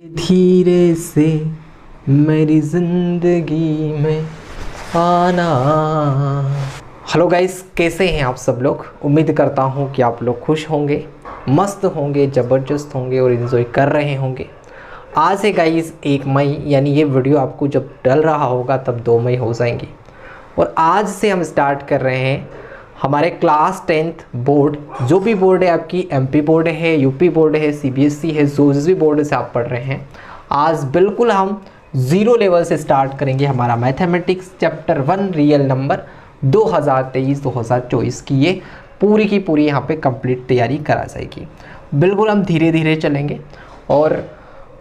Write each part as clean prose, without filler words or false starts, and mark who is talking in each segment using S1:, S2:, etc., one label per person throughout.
S1: धीरे से मेरी जिंदगी में आना। हेलो गाइस, कैसे हैं आप सब लोग। उम्मीद करता हूं कि आप लोग खुश होंगे, मस्त होंगे, ज़बरदस्त होंगे और इन्जॉय कर रहे होंगे। आज है गाइस 1 मई, यानी ये वीडियो आपको जब डल रहा होगा तब 2 मई हो जाएंगी। और आज से हम स्टार्ट कर रहे हैं हमारे क्लास 10th बोर्ड। जो भी बोर्ड है आपकी, एमपी बोर्ड है, यूपी बोर्ड है, सीबीएसई है, जो जिस भी बोर्ड से आप पढ़ रहे हैं, आज बिल्कुल हम 0 लेवल से स्टार्ट करेंगे हमारा मैथमेटिक्स चैप्टर 1 रियल नंबर 2023-2024 की। ये पूरी की पूरी यहाँ पे कंप्लीट तैयारी करा जाएगी। बिल्कुल हम धीरे धीरे चलेंगे और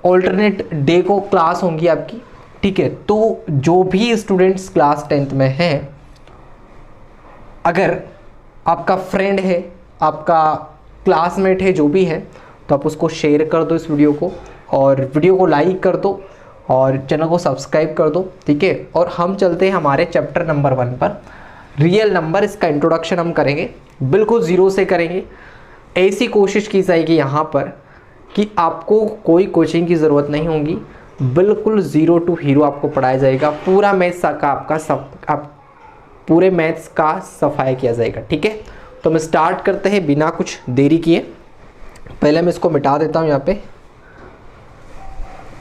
S1: ऑल्टरनेट डे को क्लास होंगी आपकी, ठीक है। तो जो भी स्टूडेंट्स क्लास 10th में हैं, अगर आपका फ्रेंड है, आपका क्लासमेट है, जो भी है, तो आप उसको शेयर कर दो इस वीडियो को, और वीडियो को लाइक कर दो और चैनल को सब्सक्राइब कर दो, ठीक है। और हम चलते हैं हमारे चैप्टर नंबर 1 पर, रियल नंबर। इसका इंट्रोडक्शन हम करेंगे, बिल्कुल ज़ीरो से करेंगे। ऐसी कोशिश की जाएगी यहाँ पर कि आपको कोई कोचिंग की ज़रूरत नहीं होगी, बिल्कुल ज़ीरो टू हीरो आपको पढ़ाया जाएगा। पूरा मैथ्स का आपका पूरे मैथ्स का सफाई किया जाएगा, ठीक है। तो हम स्टार्ट करते हैं बिना कुछ देरी किए। पहले मैं इसको मिटा देता हूँ यहाँ पे।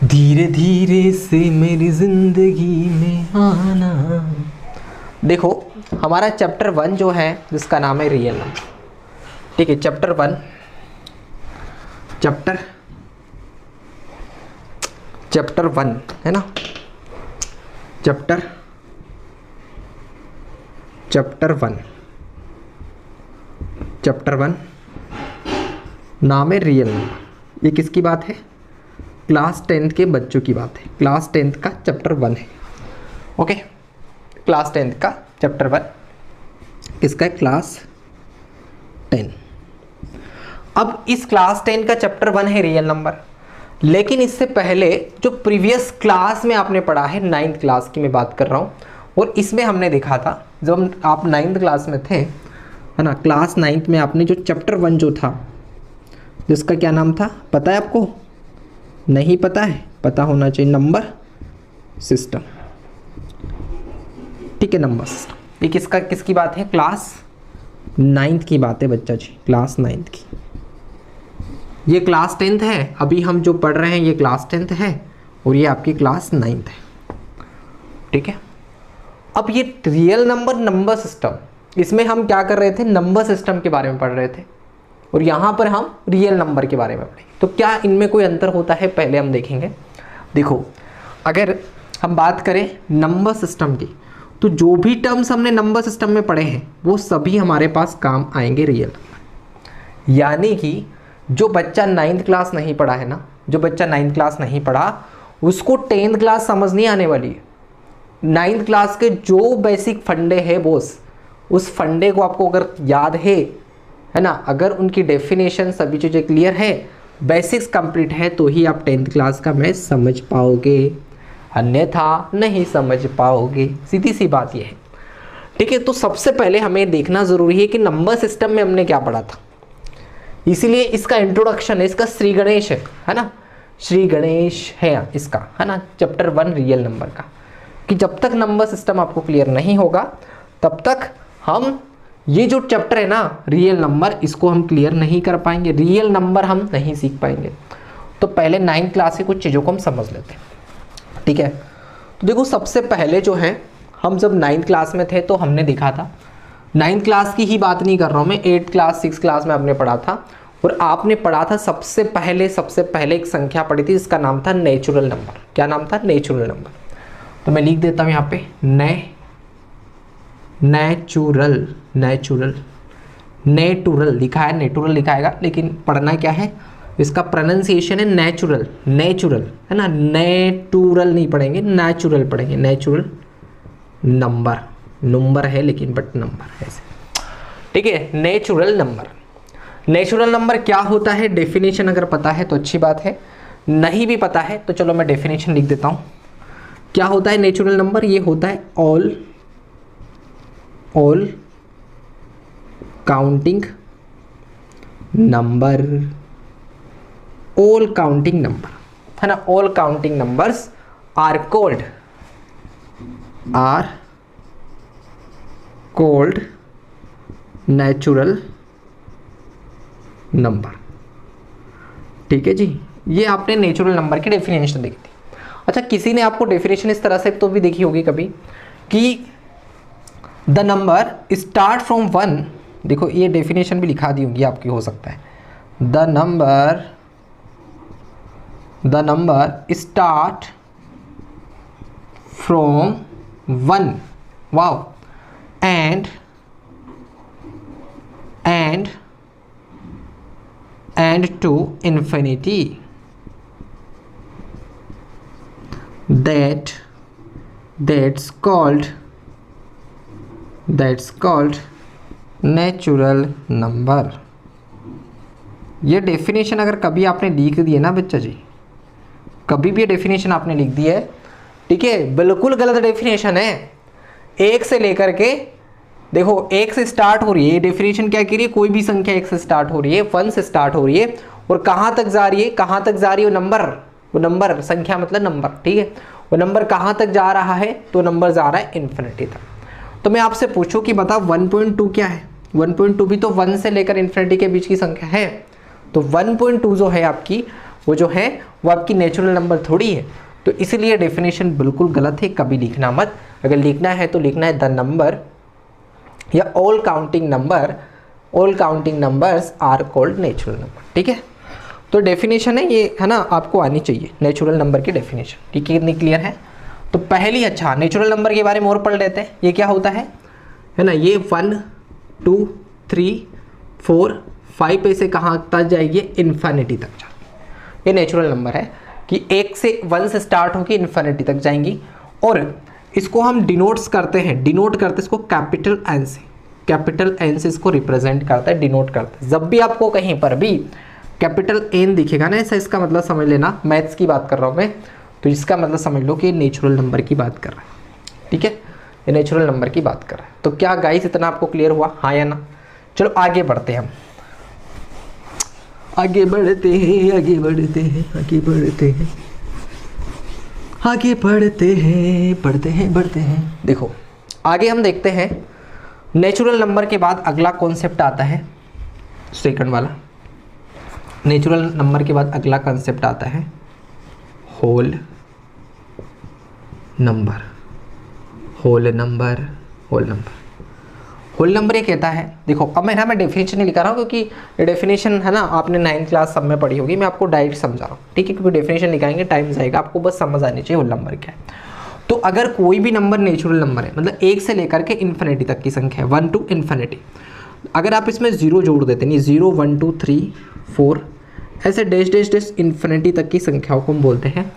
S1: धीरे धीरे से मेरी जिंदगी में आना। देखो, हमारा चैप्टर 1 जो है, जिसका नाम है रियल नंबर, ठीक है। चैप्टर 1 है ना। चैप्टर 1 नाम है रियल नंबर। ये किसकी बात है? क्लास 10th के बच्चों की बात है। क्लास 10th का चैप्टर 1 है, ओके। क्लास 10th का चैप्टर 1 किसका है? क्लास 10। अब इस क्लास 10 का चैप्टर 1 है रियल नंबर, लेकिन इससे पहले जो प्रीवियस क्लास में आपने पढ़ा है, 9th क्लास की मैं बात कर रहा हूँ, और इसमें हमने देखा था, जब आप 9th क्लास में थे, है ना, क्लास 9th में आपने जो चैप्टर 1 जो था, जिसका क्या नाम था, पता है आपको? नहीं पता है? पता होना चाहिए। नंबर सिस्टम, ठीक है। नंबर सिस्टम ये किसकी बात है? क्लास 9th की बात है बच्चा जी, क्लास 9th की। ये क्लास 10th है, अभी हम जो पढ़ रहे हैं ये क्लास 10th है, और ये आपकी क्लास 9th है, ठीक है। अब ये रियल नंबर सिस्टम, इसमें हम क्या कर रहे थे? नंबर सिस्टम के बारे में पढ़ रहे थे, और यहाँ पर हम रियल नंबर के बारे में पढ़ेंगे। तो क्या इनमें कोई अंतर होता है, पहले हम देखेंगे। देखो, अगर हम बात करें नंबर सिस्टम की, तो जो भी टर्म्स हमने नंबर सिस्टम में पढ़े हैं वो सभी हमारे पास काम आएंगे रियल नंबर। यानी कि जो बच्चा 9th क्लास नहीं पढ़ा है ना, जो बच्चा 9th क्लास नहीं पढ़ा, उसको 10th क्लास समझ नहीं आने वाली है। 9th क्लास के जो बेसिक फंडे हैं बॉस, उस फंडे को आपको अगर याद है ना, अगर उनकी डेफिनेशन सभी चीज़ें क्लियर है, बेसिक्स कंप्लीट है, तो ही आप 10th क्लास का मैथ समझ पाओगे, अन्यथा नहीं समझ पाओगे। सीधी सी बात यह है, ठीक है। तो सबसे पहले हमें देखना ज़रूरी है कि नंबर सिस्टम में हमने क्या पढ़ा था, इसीलिए इसका इंट्रोडक्शन है, इसका श्री गणेश है ना, श्री गणेश है इसका, है ना, चैप्टर 1 रियल नंबर का। कि जब तक नंबर सिस्टम आपको क्लियर नहीं होगा, तब तक हम ये जो चैप्टर है ना रियल नंबर, इसको हम क्लियर नहीं कर पाएंगे, रियल नंबर हम नहीं सीख पाएंगे। तो पहले 9th क्लास की कुछ चीज़ों को हम समझ लेते हैं, ठीक है। तो देखो, सबसे पहले जो है, हम जब 9th क्लास में थे तो हमने देखा था, 9th क्लास की ही बात नहीं कर रहा हूँ मैं, 8th क्लास 6th क्लास में आपने पढ़ा था, और आपने पढ़ा था सबसे पहले एक संख्या पढ़ी थी, जिसका नाम था नेचुरल नंबर। क्या नाम था? Natural number. तो मैं लिख देता हूँ यहाँ पे नेचुरल लिखा है, नेचुरल लिखाएगा, लेकिन पढ़ना क्या है, इसका प्रोनाउंसिएशन है नेचुरल, है ना, नेचुरल नहीं पढ़ेंगे, नेचुरल पढ़ेंगे। नेचुरल नंबर है, लेकिन बट नंबर है ऐसे, ठीक है। नेचुरल नंबर क्या होता है? डेफिनेशन अगर पता है तो अच्छी बात है, नहीं भी पता है तो चलो मैं डेफिनेशन लिख देता हूँ। क्या होता है नेचुरल नंबर? ये होता है all counting number, all counting number, है ना, all counting numbers are called natural number. ठीक है जी, ये आपने नेचुरल नंबर की डेफिनेशन देखी थी। अच्छा, किसी ने आपको डेफिनेशन इस तरह से तो भी देखी होगी कभी कि द नंबर स्टार्ट फ्रॉम 1, देखो ये डेफिनेशन भी लिखा दी होगी आपकी, हो सकता है the number start from 1, wow, and to infinity, that's called natural number. ये डेफिनेशन अगर कभी आपने लिख दी है ना बच्चा जी, कभी भी ये डेफिनेशन आपने लिख दी है, ठीक है, बिल्कुल गलत डेफिनेशन है। एक से लेकर के देखो, एक से स्टार्ट हो रही है, ये डेफिनेशन क्या कह रही है, कोई भी संख्या एक से स्टार्ट हो रही है, 1 से स्टार्ट हो रही है, और कहाँ तक जा रही है, कहाँ तक जा रही है, वो नंबर संख्या मतलब नंबर, ठीक है, वो नंबर कहाँ तक जा रहा है, तो नंबर जा रहा है इन्फिनिटी तक। तो मैं आपसे पूछूं कि बताओ 1.2 क्या है, 1.2 भी तो 1 से लेकर इन्फिनिटी के बीच की संख्या है, तो 1.2 जो है आपकी, वो जो है वो आपकी नेचुरल नंबर थोड़ी है। तो इसीलिए डेफिनेशन बिल्कुल गलत है, कभी लिखना मत। अगर लिखना है तो लिखना है द नंबर या all counting numbers are called natural number. ठीक है, तो डेफिनेशन है ये, है ना, आपको आनी चाहिए नेचुरल नंबर की डेफिनेशन। ठीक है, कितनी क्लियर है। तो पहली, अच्छा, नेचुरल नंबर के बारे में और पढ़ लेते हैं। ये क्या होता है ना, ये 1 2 3 4 5 पे से कहाँ तक जाएगी, इन्फिनिटी तक जाएगी। ये नेचुरल नंबर है कि 1 से 1 से स्टार्ट होकर इन्फिनिटी तक जाएंगी, और इसको हम डिनोट करते हैं इसको कैपिटल एन से, कैपिटल एन से इसको रिप्रेजेंट करता है, डिनोट करता है। जब भी आपको कहीं पर भी कैपिटल एन दिखेगा ना ऐसा, इसका मतलब समझ लेना, मैथ्स की बात कर रहा हूँ मैं, तो इसका मतलब समझ लो कि नेचुरल नंबर की बात कर रहा है। ठीक है, ये नेचुरल नंबर की बात कर रहा है। तो क्या गाइस इतना आपको क्लियर हुआ, हाँ या ना? चलो आगे बढ़ते हैं, आगे बढ़ते हैं, आगे बढ़ते हैं, आगे बढ़ते हैं, आगे बढ़ते हैं, बढ़ते हैं। देखो आगे हम देखते हैं, नेचुरल नंबर के बाद अगला कॉन्सेप्ट आता है, सेकंड वाला। नेचुरल नंबर के बाद अगला कॉन्सेप्ट आता है होल नंबर। होल नंबर ये कहता है, देखो अब मैं डेफिनेशन नहीं लिखा रहा हूँ, क्योंकि डेफिनेशन है ना आपने 9th क्लास सब में पढ़ी होगी, मैं आपको डायरेक्ट समझा रहा हूँ। ठीक है, क्योंकि डेफिनेशन लिखाएंगे टाइम जाएगा, आपको बस समझ आनी चाहिए होल नंबर क्या है। तो अगर कोई भी नंबर नेचुरल नंबर है, मतलब 1 से लेकर के इन्फिनिटी तक की संख्या है, 1 to इन्फिनिटी, अगर आप इसमें 0 जोड़ देते नहीं, 0 1 2 3 4 ऐसे डैश डैश डैश इन्फिनिटी तक की संख्याओं को हम बोलते हैं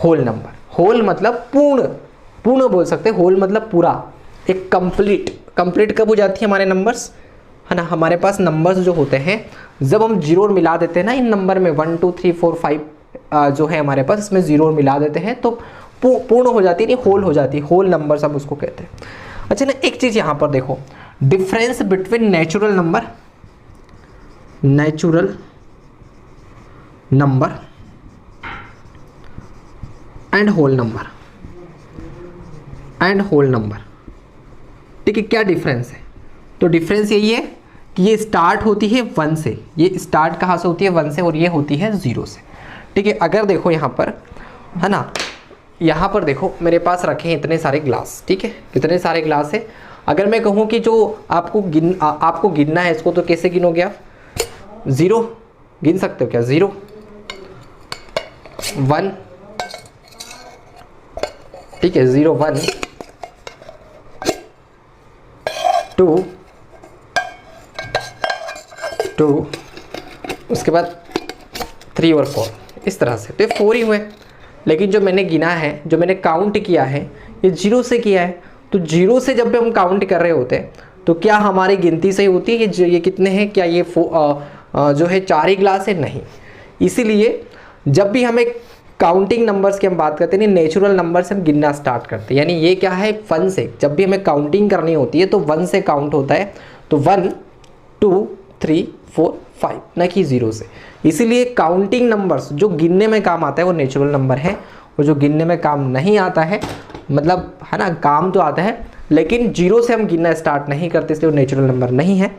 S1: होल नंबर। होल मतलब पूर्ण बोल सकते हैं, होल मतलब पूरा, एक कंप्लीट कब हो जाती है हमारे नंबर्स, है ना। हमारे पास नंबर्स जो होते हैं, जब हम जीरो मिला देते हैं ना इन नंबर में, 1 2 3 4 5 जो है हमारे पास, इसमें जीरो मिला देते हैं तो पूर्ण हो जाती है, नहीं होल हो जाती है, होल नंबर सब उसको कहते हैं। अच्छा ना, एक चीज यहाँ पर देखो, difference between natural number and whole number. ठीक है, क्या डिफरेंस है? तो डिफरेंस यही है कि ये स्टार्ट होती है 1 से, ये स्टार्ट कहाँ से होती है 1 से, और ये होती है 0 से। ठीक है, अगर देखो यहाँ पर, है ना, यहाँ पर देखो मेरे पास रखे हैं इतने सारे ग्लास। ठीक है, कितने सारे ग्लास है। अगर मैं कहूँ कि जो आपको गिनना है इसको, तो कैसे गिनोगे आप? 0 गिन सकते हो क्या? 0 1, ठीक है, 0 1 2 2, उसके बाद 3 और 4, इस तरह से। तो ये 4 ही हुए, लेकिन जो मैंने गिना है, जो मैंने काउंट किया है, ये 0 से किया है। तो 0 से जब भी हम काउंट कर रहे होते हैं, तो क्या हमारी गिनती सही होती है कि ये कितने हैं? क्या ये जो है 4 ही ग्लास है? नहीं। इसीलिए जब भी हमें काउंटिंग नंबर्स की हम बात करते हैं, नेचुरल नंबर से हम गिनना स्टार्ट करते हैं, यानी ये क्या है 1 से, जब भी हमें काउंटिंग करनी होती है तो 1 से काउंट होता है। तो 1 2 3 4 5, ना कि 0 से। इसीलिए काउंटिंग नंबर्स जो गिनने में काम आता है वो नेचुरल नंबर है, और जो गिनने में काम नहीं आता है, मतलब है ना, काम तो आता है लेकिन 0 से हम गिनना स्टार्ट नहीं करते, इसलिए वो नेचुरल नंबर नहीं है।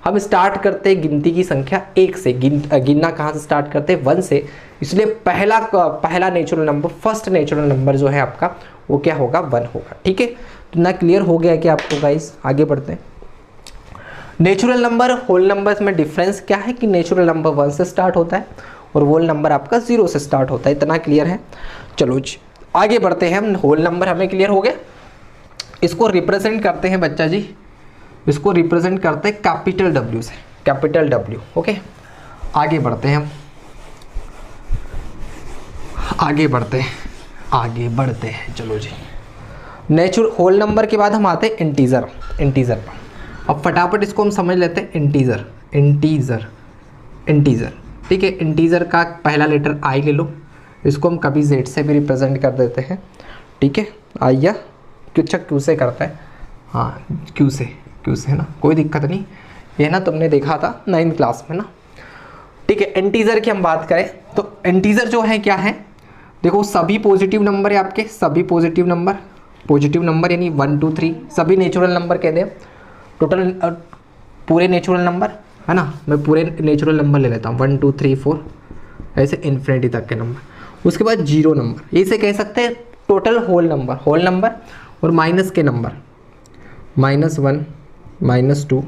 S1: हम स्टार्ट करते हैं गिनती की संख्या 1 से। गिनना कहाँ से स्टार्ट करते हैं? 1 से। इसलिए पहला natural number, first natural number जो है आपका वो क्या होगा? 1 होगा। ठीक है, तो ना क्लियर हो गया कि आपको गाइस? आगे बढ़ते हैं। नेचुरल नंबर होल नंबर्स में डिफरेंस क्या है कि नेचुरल नंबर 1 से स्टार्ट होता है और होल नंबर आपका 0 से स्टार्ट होता है। इतना क्लियर है? चलो जी आगे बढ़ते हैं हम। होल नंबर हमें क्लियर हो गया। इसको रिप्रेजेंट करते हैं बच्चा जी, इसको रिप्रेजेंट करते हैं कैपिटल W से, कैपिटल W। ओके, आगे बढ़ते हैं हम, आगे बढ़ते हैं। चलो जी, नेचुरल होल नंबर के बाद हम आते हैं इंटीजर पर। अब फटाफट इसको हम समझ लेते हैं। इंटीजर ठीक है। इंटीजर का पहला लेटर आई ले लो, इसको हम कभी Z से भी रिप्रेजेंट कर देते हैं। ठीक है, आई या क्यू से करता है, हाँ क्यू से है ना, कोई दिक्कत नहीं। ये ना तुमने देखा था 9th क्लास में ना। ठीक है, इंटीजर की हम बात करें तो इंटीजर जो है क्या है, देखो सभी पॉजिटिव नंबर है आपके, सभी पॉजिटिव नंबर यानी 1 2 3 सभी नेचुरल नंबर कह दें, टोटल पूरे नेचुरल नंबर है ना। मैं पूरे नेचुरल नंबर ले लेता हूँ 1 2 3 4 ऐसे इन्फिनिटी तक के नंबर। उसके बाद 0 नंबर, इसे कह सकते हैं टोटल होल नंबर और माइनस के नंबर, -1 -2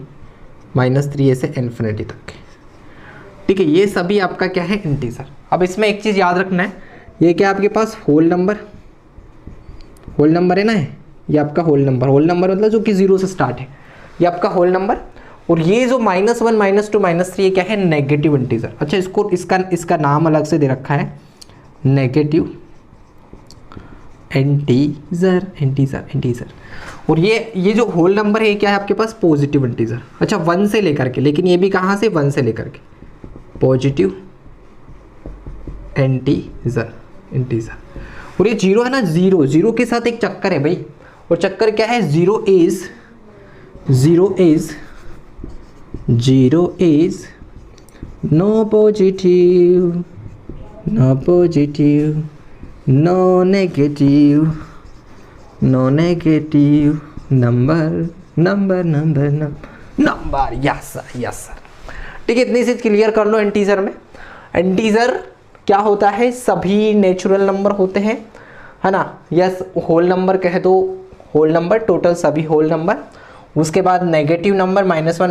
S1: -3 ऐसे इन्फिनिटी तक के। ठीक है, ये सभी आपका क्या है? इंटीजर। अब इसमें एक चीज़ याद रखना है, ये क्या आपके पास होल नंबर है ना, ये आपका होल नंबर मतलब जो कि 0 से स्टार्ट है, ये आपका होल नंबर। और ये जो -1 -2 -3 ये क्या है? Negative integer. अच्छा, इसका नाम अलग से दे रखा है, नेगेटिव इंटीजर। और ये जो होल नंबर है ये क्या है आपके पास? Positive integer. अच्छा, 1 से लेकर के, लेकिन ये भी कहाँ से? 1 से लेकर के, पॉजिटिव इंटीजर। और ये 0 है ना, 0 के साथ एक चक्कर है भाई, और चक्कर क्या है? 0 is no positive, no negative number. Yes sir. ठीक है, इतनी चीज क्लियर कर लो। इंटीजर में, इंटीजर क्या होता है? सभी नेचुरल नंबर होते हैं, है ना। यस, होल नंबर कह दो, होल नंबर टोटल सभी होल नंबर। उसके बाद नेगेटिव नंबर -1 -2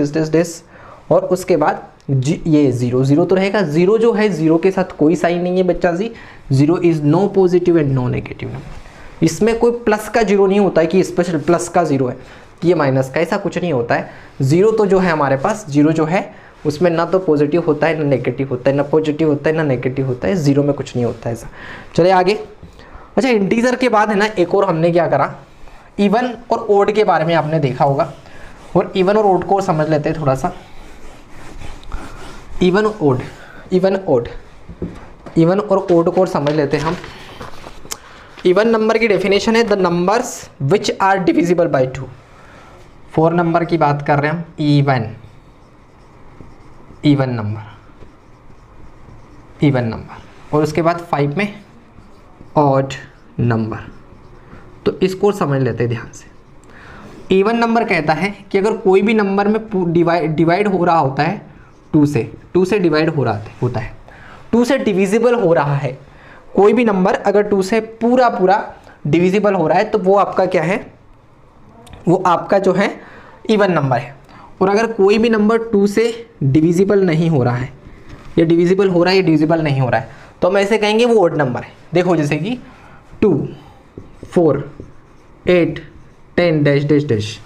S1: -3 -, और उसके बाद ये 0 तो रहेगा। 0 जो है, 0 के साथ कोई साइन नहीं है बच्चा जी। 0 is no positive and no negative number. इसमें कोई प्लस का 0 नहीं होता है कि स्पेशल प्लस का 0 है कि ये माइनस का, ऐसा कुछ नहीं होता है। 0 तो जो है हमारे पास, 0 जो है उसमें ना तो पॉजिटिव होता है ना नेगेटिव होता है, ना पॉजिटिव होता है ना नेगेटिव होता है। 0 में कुछ नहीं होता है ऐसा। चलिए आगे। अच्छा, इंटीजर के बाद है ना एक और हमने क्या करा, इवन और ओड के बारे में आपने देखा होगा, और इवन और ओड को समझ लेते हैं थोड़ा सा। इवन और ओड को समझ लेते हैं हम। इवन नंबर की डेफिनेशन है the numbers which are divisible by 2। 4 number की बात कर रहे हैं हम। इवन नंबर और उसके बाद 5 में ऑड नंबर। तो इसको समझ लेते हैं ध्यान से। इवन नंबर कहता है कि अगर कोई भी नंबर में डिवाइड हो रहा होता है 2 से डिवाइड हो रहा होता है, 2 से डिविजिबल हो रहा है, कोई भी नंबर अगर 2 से पूरा डिविजिबल हो रहा है तो वो आपका क्या है? वो आपका जो है इवन नंबर है। और अगर कोई भी नंबर 2 से डिविजिबल नहीं हो रहा है, या डिविजिबल हो रहा है या डिविजिबल नहीं हो रहा है, तो हम ऐसे कहेंगे वो ऑड नंबर है। देखो जैसे कि 2 4 8 10 डैश।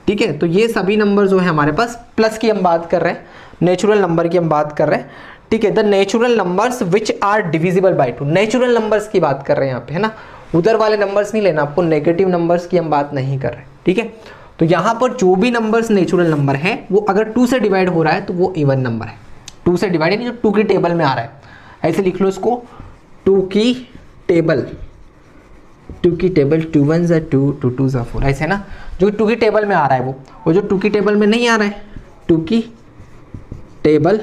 S1: ठीक है, तो ये सभी नंबर जो है हमारे पास, प्लस की हम बात कर रहे हैं, नेचुरल नंबर की हम बात कर रहे हैं। ठीक है, the natural numbers which are divisible by 2। Natural numbers की बात कर रहे हैं यहाँ पे, है ना। उधर वाले नंबर्स नहीं लेना आपको, नेगेटिव नंबर्स की हम बात नहीं कर रहे। ठीक है, तो यहाँ पर जो भी नंबर्स नेचुरल नंबर है वो अगर 2 से डिवाइड हो रहा है तो वो इवन नंबर है। 2 से डिवाइड यानी जो 2 की टेबल में आ रहा है, ऐसे लिख लो इसको, 2 की टेबल 2 1 ज़ा 2 2 2 ज़ा 4, ऐसे ना। जो 2 की टेबल में आ रहा है वो जो 2 की टेबल में नहीं आ रहा है, 2 की टेबल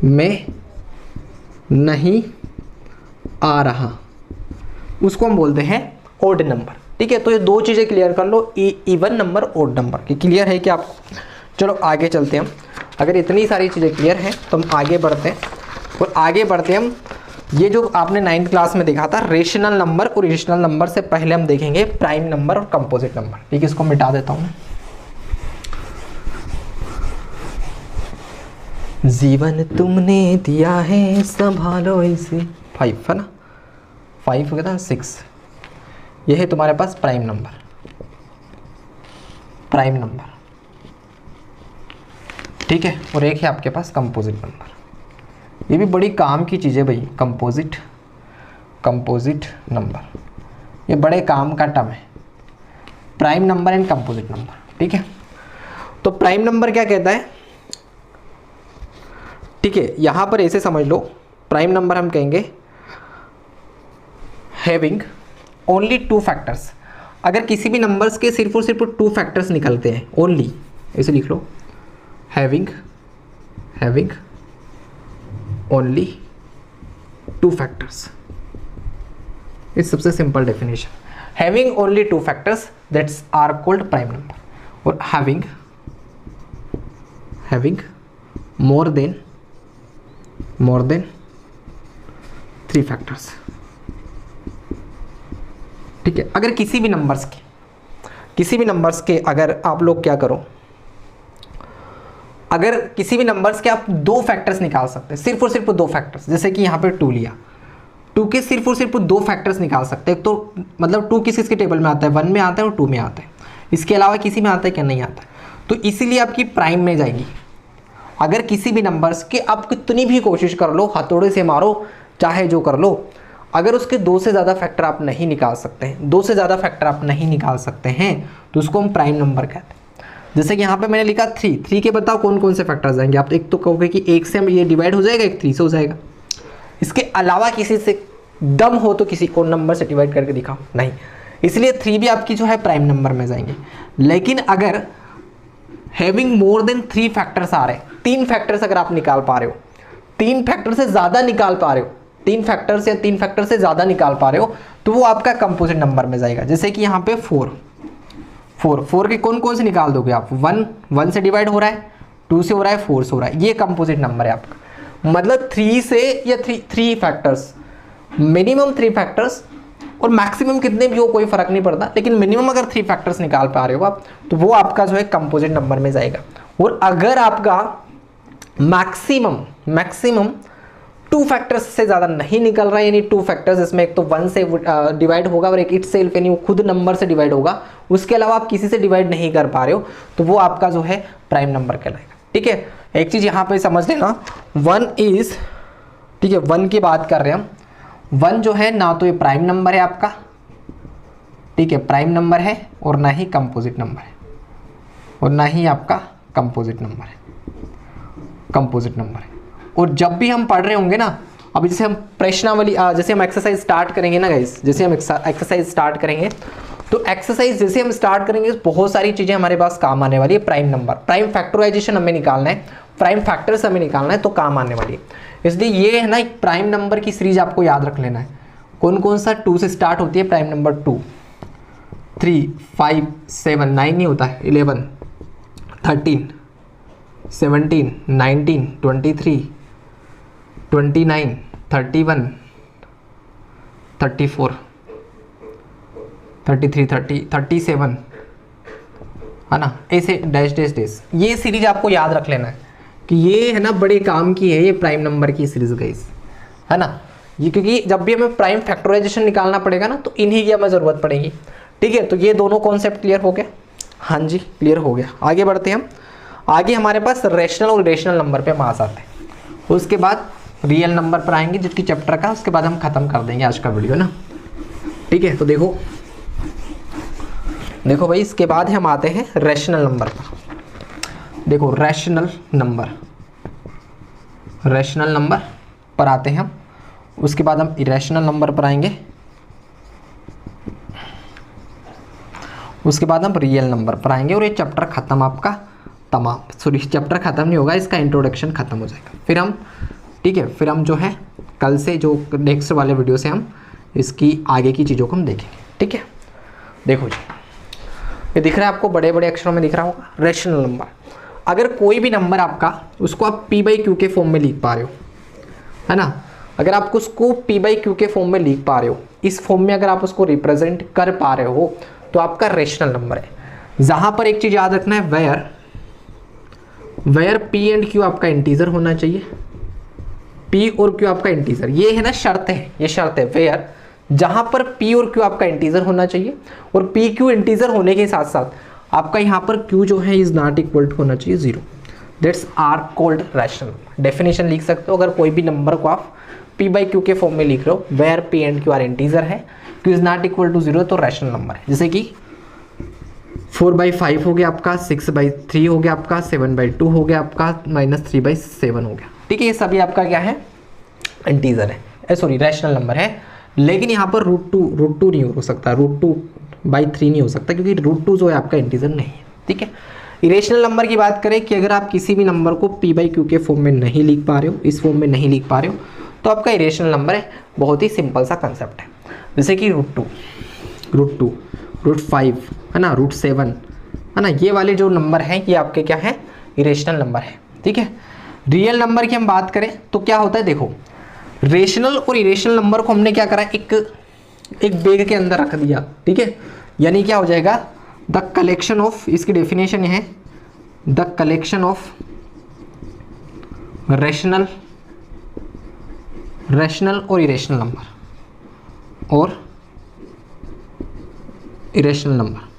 S1: में नहीं आ रहा, उसको हम बोलते हैं ओड नंबर। ठीक है, तो ये दो चीज़ें क्लियर कर लो, इवन नंबर, ओड नंबर की। क्लियर है कि आपको? चलो आगे चलते हैं हम। अगर इतनी सारी चीज़ें क्लियर हैं तो हम आगे बढ़ते हैं, और आगे बढ़ते हैं हम। ये जो आपने 9th क्लास में देखा था रेशनल नंबर और इरेशनल नंबर से पहले हम देखेंगे प्राइम नंबर और कंपोजिट नंबर। ठीक है, इसको मिटा देता हूँ। जीवन तुमने दिया है संभालो इसे, 5 है ना, 5 हो गया था, 6। यह है तुम्हारे पास प्राइम नंबर, प्राइम नंबर। ठीक है, और एक है आपके पास कंपोजिट नंबर। ये भी बड़ी काम की चीज़ है भाई, कंपोजिट नंबर, ये बड़े काम का टर्म है, prime number and composite number. ठीक है, तो प्राइम नंबर क्या कहता है? ठीक है, यहां पर ऐसे समझ लो, प्राइम नंबर हम कहेंगे हैविंग ओनली 2 फैक्टर्स। अगर किसी भी नंबर्स के सिर्फ और सिर्फ 2 फैक्टर्स निकलते हैं, ओनली, ऐसे लिख लो, हैविंग ओनली 2 फैक्टर्स। इस सबसे simple definition, having only 2 factors that's are called prime number. और हैविंग मोर देन 3 फैक्टर्स। ठीक है, अगर किसी भी नंबर्स के अगर आप लोग क्या करो, अगर किसी भी नंबर्स के आप 2 फैक्टर्स निकाल सकते हैं, सिर्फ और सिर्फ 2 फैक्टर्स, जैसे कि यहाँ पे 2 लिया, 2 के सिर्फ और सिर्फ 2 फैक्टर्स निकाल सकते हैं। तो मतलब 2 किस किसके टेबल में आता है? 1 में आता है और 2 में आता है। इसके अलावा किसी में आता है क्या? नहीं आता है। तो इसीलिए आपकी प्राइम में जाएगी। अगर किसी भी नंबर्स के आप कितनी भी कोशिश कर लो, हथौड़े से मारो, चाहे जो कर लो, अगर उसके 2 से ज़्यादा फैक्टर आप नहीं निकाल सकते हैं, 2 से ज़्यादा फैक्टर आप नहीं निकाल सकते हैं, तो उसको हम प्राइम नंबर कहते हैं। जैसे कि यहाँ पे मैंने लिखा 3 के बताओ कौन कौन से फैक्टर्स आएंगे? आप एक तो कहोगे कि 1 से ये डिवाइड हो जाएगा, एक 3 से हो जाएगा। इसके अलावा किसी से दम हो तो किसी और नंबर से डिवाइड करके दिखाओ, नहीं। इसलिए 3 भी आपकी जो है प्राइम नंबर में जाएंगे। लेकिन अगर हैविंग मोर देन 3 फैक्टर्स आ रहे, 3 फैक्टर्स अगर आप निकाल पा रहे हो, 3 फैक्टर से ज़्यादा निकाल पा रहे हो, 3 फैक्टर या 3 फैक्टर से ज़्यादा निकाल पा रहे हो, तो वो आपका कंपोजिट नंबर में जाएगा। जैसे कि यहाँ पे 4 के कौन कौन से निकाल दोगे आप? 1 से डिवाइड हो रहा है, 2 से हो रहा है, 4 से हो रहा है, ये कंपोजिट नंबर है आपका। मतलब 3 से या 3 फैक्टर्स, मिनिमम 3 फैक्टर्स, और मैक्सिमम कितने भी हो कोई फर्क नहीं पड़ता, लेकिन मिनिमम अगर 3 फैक्टर्स निकाल पा रहे हो आप, तो वो आपका जो है कंपोजिट नंबर में जाएगा। और अगर आपका मैक्सिमम 2 फैक्टर्स से ज़्यादा नहीं निकल रहा है, यानी 2 फैक्टर्स, इसमें एक तो 1 से डिवाइड होगा और एक इटसेल्फ यानी वो खुद नंबर से डिवाइड होगा, उसके अलावा आप किसी से डिवाइड नहीं कर पा रहे हो, तो वो आपका जो है प्राइम नंबर कहलाएगा। ठीक है, एक चीज़ यहाँ पे समझ लेना, 1 इज, ठीक है, 1 की बात कर रहे हैं हम। 1 जो है ना तो ये प्राइम नंबर है आपका, ठीक है, प्राइम नंबर है, और ना ही कंपोजिट नंबर है, और ना ही आपका कंपोजिट नंबर है। और जब भी हम पढ़ रहे होंगे ना, अभी जैसे हम प्रश्नावली, जैसे हम एक्सरसाइज स्टार्ट करेंगे ना गाइस, जैसे हम एक्सरसाइज स्टार्ट करेंगे, तो एक्सरसाइज जैसे हम स्टार्ट करेंगे बहुत सारी चीज़ें हमारे पास काम आने वाली है। प्राइम नंबर, प्राइम फैक्टराइजेशन हमें निकालना है, प्राइम फैक्टर्स हमें निकालना है, तो काम आने वाली है। इसलिए ये है ना, एक प्राइम नंबर की सीरीज आपको याद रख लेना है। कौन कौन सा? 2 से स्टार्ट होती है प्राइम नंबर, 2, 3, 5, 7, 9 नहीं होता है, 11, 13, 17, 19, 23, 29, 31, 34, 33, 30, 37, है ना, ऐसे डैश डैश डैश। ये सीरीज आपको याद रख लेना है कि ये है ना बड़े काम की है, ये प्राइम नंबर की सीरीज गाइस, है ना। ये क्योंकि जब भी हमें प्राइम फैक्टराइजेशन निकालना पड़ेगा ना, तो इन्हीं की हमें ज़रूरत पड़ेगी। ठीक है, तो ये दोनों कॉन्सेप्ट क्लियर हो गया? हाँ जी, क्लियर हो गया। आगे बढ़ते हैं हम। आगे हमारे पास रेशनल और इरेशनल नंबर पे हम आ जाते हैं, उसके बाद रियल नंबर पर आएंगे जिसकी चैप्टर का, उसके बाद हम खत्म कर देंगे आज का वीडियो ना। ठीक है, तो देखो भाई, इसके बाद हम आते हैं रेशनल नंबर पर। देखो रेशनल नंबर पर आते हैं हम, उसके बाद हम इरेशनल नंबर पर आएंगे, उसके बाद हम रियल नंबर पर आएंगे, और ये चैप्टर खत्म आपका, तमाम, सॉरी चैप्टर ख़त्म नहीं होगा, इसका इंट्रोडक्शन ख़त्म हो जाएगा। फिर हम, ठीक है, फिर हम जो है कल से जो नेक्स्ट वाले वीडियो से हम इसकी आगे की चीज़ों को हम देखेंगे, ठीक है। देखो जी, ये दिख रहा है आपको, बड़े बड़े अक्षरों में दिख रहा होगा, रेशनल नंबर। अगर कोई भी नंबर आपका, उसको आप p/q के फॉर्म में लिख पा रहे हो, है ना, अगर आप उसको p/q के फॉर्म में लिख पा रहे हो, इस फॉर्म में अगर आप उसको रिप्रेजेंट कर पा रहे हो, तो आपका रेशनल नंबर है। जहां पर एक चीज याद रखना है, वेयर p एंड q आपका इंटीजर होना चाहिए, p और q आपका इंटीजर, ये है ना शर्त है, ये शर्त है, वेयर जहां पर p और q आपका इंटीजर होना चाहिए, और p q इंटीजर होने के साथ साथ आपका यहाँ पर q जो है इज नॉट इक्वल टू होना चाहिए 0, that's are called rational. Definition लिख सकते हो, अगर कोई भी नंबर को आप p/q के फॉर्म में लिख रहे हो, where p and q are integer है, q is not equal to 0, तो रैशनल नंबर है। जैसे कि 4/5 हो गया आपका, 6/3 हो गया आपका, 7/2 हो गया आपका, -3/7 हो गया, ठीक है। ये सभी आपका क्या है, इंटीजर है, सॉरी रैशनल नंबर है। लेकिन यहाँ पर √2 नहीं हो सकता, √2/3 नहीं हो सकता, क्योंकि √2 जो है आपका इंटीजर नहीं है, ठीक है। इरेशनल नंबर की बात करें कि अगर आप किसी भी नंबर को p/q के फॉर्म में नहीं लिख पा रहे हो, इस फॉर्म में नहीं लिख पा रहे हो, तो आपका इरेशनल नंबर है। बहुत ही सिंपल सा कंसेप्ट है, जैसे कि √2, √5 है ना, √7 है ना, ये वाले जो नंबर हैं ये आपके क्या है, इरेशनल नंबर है, ठीक है। रियल नंबर की हम बात करें तो क्या होता है, देखो रेशनल और इरेशनल नंबर को हमने क्या करा, एक बैग के अंदर रख दिया, ठीक है। यानी क्या हो जाएगा, द कलेक्शन ऑफ, इसकी डेफिनेशन है द कलेक्शन ऑफ रेशनल और इरेशनल नंबर, और इरेशनल नंबर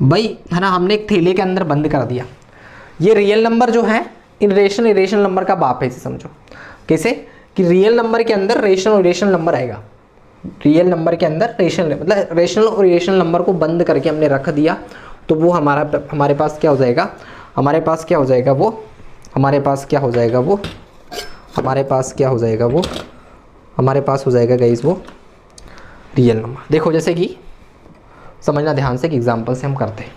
S1: भाई है ना, हमने एक थैले के अंदर बंद कर दिया। ये रियल नंबर जो है इन रेशनल इरेशनल नंबर का बाप है, इसे समझो। कैसे कि रियल नंबर के अंदर रेशनल और इरेशनल नंबर आएगा, रियल नंबर के अंदर रेशनल, मतलब रेशनल और इरेशनल नंबर को बंद करके हमने रख दिया, तो वो हमारे पास क्या हो जाएगा, हमारे पास क्या हो जाएगा वो, हमारे पास हो जाएगा गाइस वो रियल नंबर। देखो जैसे कि समझना ध्यान से, कि एग्जांपल से हम करते हैं।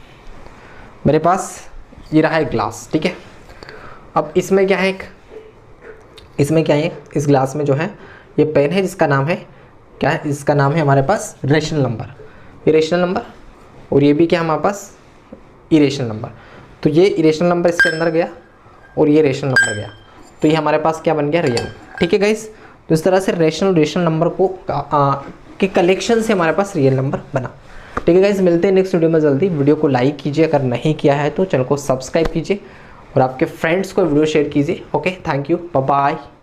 S1: मेरे पास ये रहा है ग्लास, ठीक है। अब इसमें क्या है, इस ग्लास में जो है ये पेन है, जिसका नाम है क्या है, इसका नाम है हमारे पास रेशनल नंबर, इरेशनल नंबर, और ये भी क्या हमारे पास इरेशनल नंबर। तो ये इरेशनल नंबर इसके अंदर गया और ये रेशनल नंबर गया, तो ये हमारे पास क्या बन गया, रियल, ठीक है गाइस। तो इस तरह से रेशनल नंबर को के कलेक्शन से हमारे पास रियल नंबर बना, ठीक है गाइस। मिलते हैं नेक्स्ट वीडियो में जल्दी। वीडियो को लाइक कीजिए, अगर नहीं किया है तो चैनल को सब्सक्राइब कीजिए, और आपके फ्रेंड्स को वीडियो शेयर कीजिए। Okay, thank you, bye bye.